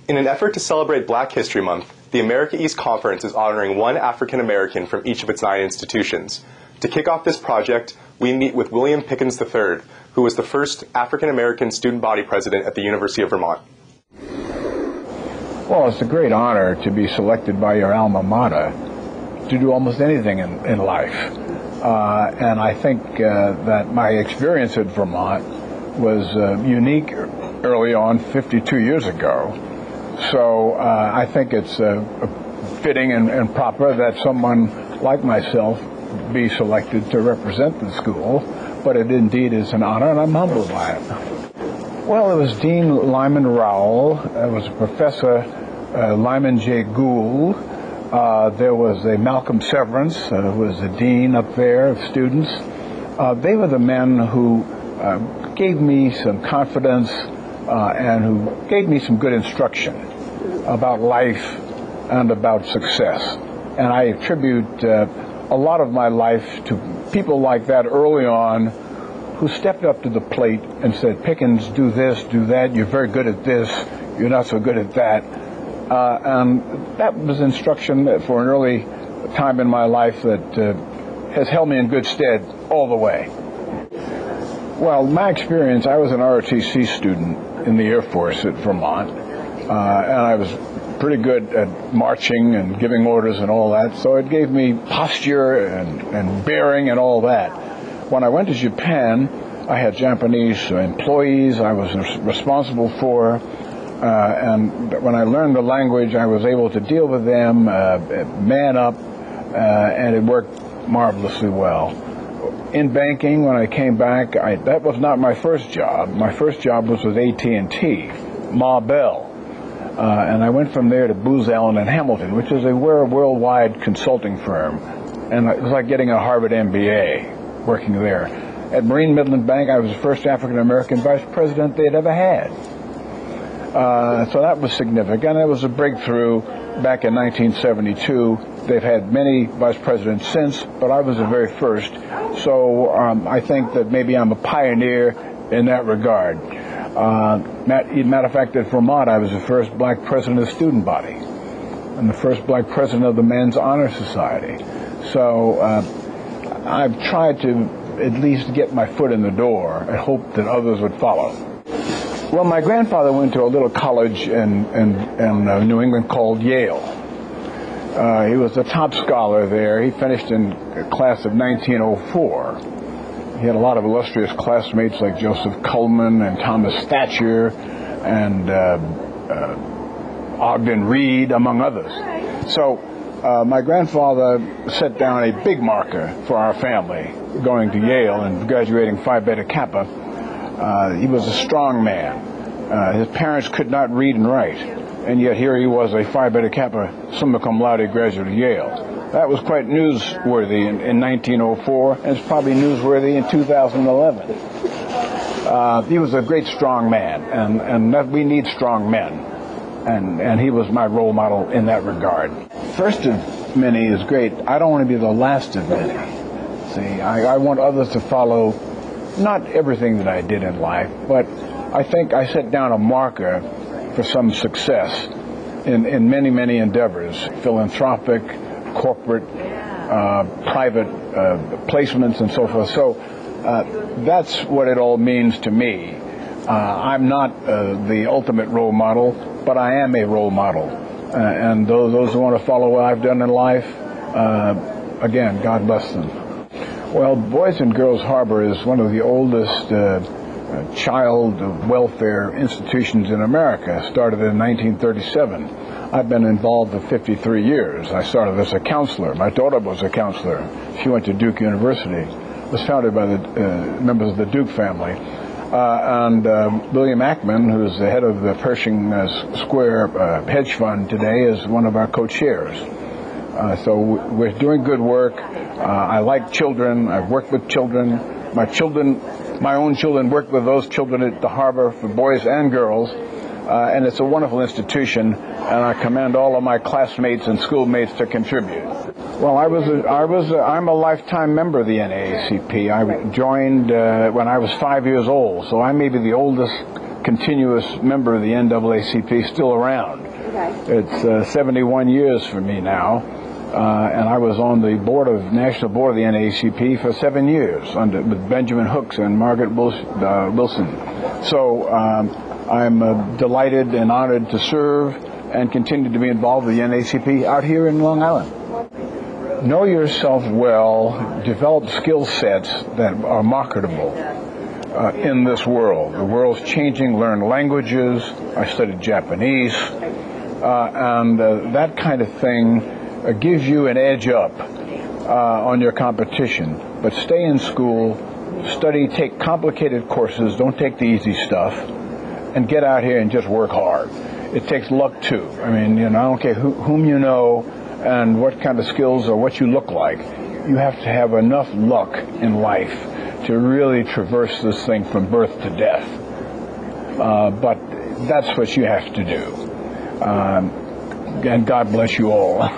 In an effort to celebrate Black History Month, the America East Conference is honoring one African American from each of its 9 institutions. To kick off this project, we meet with William Pickens III, who was the first African American student body president at the University of Vermont. Well, it's a great honor to be selected by your alma mater to do almost anything in life. And I think that my experience at Vermont was unique early on, 52 years ago. So I think it's fitting and proper that someone like myself be selected to represent the school, but it indeed is an honor, and I'm humbled by it. Well, it was Dean Lyman Rowell, it was Professor Lyman J. Gould, there was a Malcolm Severance, who was the dean up there of students. They were the men who gave me some confidence and who gave me some good instruction about life and about success. And I attribute a lot of my life to people like that early on who stepped up to the plate and said, Pickens, do this, do that, you're very good at this, you're not so good at that. And that was instruction for an early time in my life that has held me in good stead all the way. Well, my experience, I was an ROTC student in the Air Force at Vermont, and I was pretty good at marching and giving orders and all that, so it gave me posture and bearing and all that. When I went to Japan, I had Japanese employees I was responsible for, and when I learned the language, I was able to deal with them, man up, and it worked marvelously well. In banking, when I came back, that was not my first job. My first job was with AT&T, Ma Bell. And I went from there to Booz Allen and Hamilton, which is a worldwide consulting firm. And it was like getting a Harvard MBA working there. At Marine Midland Bank, I was the first African-American vice president they'd ever had. So that was significant. It was a breakthrough back in 1972. They've had many vice presidents since, but I was the very first. So I think that maybe I'm a pioneer in that regard. Matter of fact, at Vermont, I was the first black president of the student body and the first black president of the Men's Honor Society. So I've tried to at least get my foot in the door and hope that others would follow. Well, my grandfather went to a little college in New England called Yale. He was the top scholar there. He finished in a class of 1904. He had a lot of illustrious classmates like Joseph Cullman and Thomas Thatcher and Ogden Reed, among others. So my grandfather set down a big marker for our family going to Yale and graduating Phi Beta Kappa. He was a strong man. His parents could not read and write, and yet here he was, a Phi Beta Kappa summa cum laude graduate of Yale. That was quite newsworthy in 1904, and it's probably newsworthy in 2011. He was a great strong man, and we need strong men, and he was my role model in that regard. First of many is great. I don't want to be the last of many. See, I want others to follow not everything that I did in life, but I think I set down a marker for some success in many, many endeavors, philanthropic, corporate, private placements, and so forth. So that's what it all means to me. I'm not the ultimate role model, but I am a role model. And those who want to follow what I've done in life, again, God bless them. Well, Boys and Girls Harbor is one of the oldest child welfare institutions in America. Started in 1937. I've been involved for 53 years. I started as a counselor. My daughter was a counselor. She went to Duke University. It was founded by the members of the Duke family. And William Ackman, who's the head of the Pershing Square hedge fund today, is one of our co-chairs. So we're doing good work. I like children. I've worked with children. My own children work with those children at the harbor for boys and girls. And it's a wonderful institution, and I commend all of my classmates and schoolmates to contribute. Well, I'm a lifetime member of the NAACP. I joined when I was 5 years old, so I may be the oldest continuous member of the NAACP still around. Okay. It's 71 years for me now, and I was on the national board of the NAACP for 7 years with Benjamin Hooks and Margaret Wilson. So I'm delighted and honored to serve and continue to be involved with the NAACP out here in Long Island. Know yourself well, develop skill sets that are marketable in this world. The world's changing. Learn languages. I studied Japanese, and that kind of thing gives you an edge up on your competition. But stay in school, study, take complicated courses, don't take the easy stuff, and get out here and just work hard. It takes luck too. I mean, I don't care whom you know and what kind of skills or what you look like. You have to have enough luck in life to really traverse this thing from birth to death. But that's what you have to do. And God bless you all.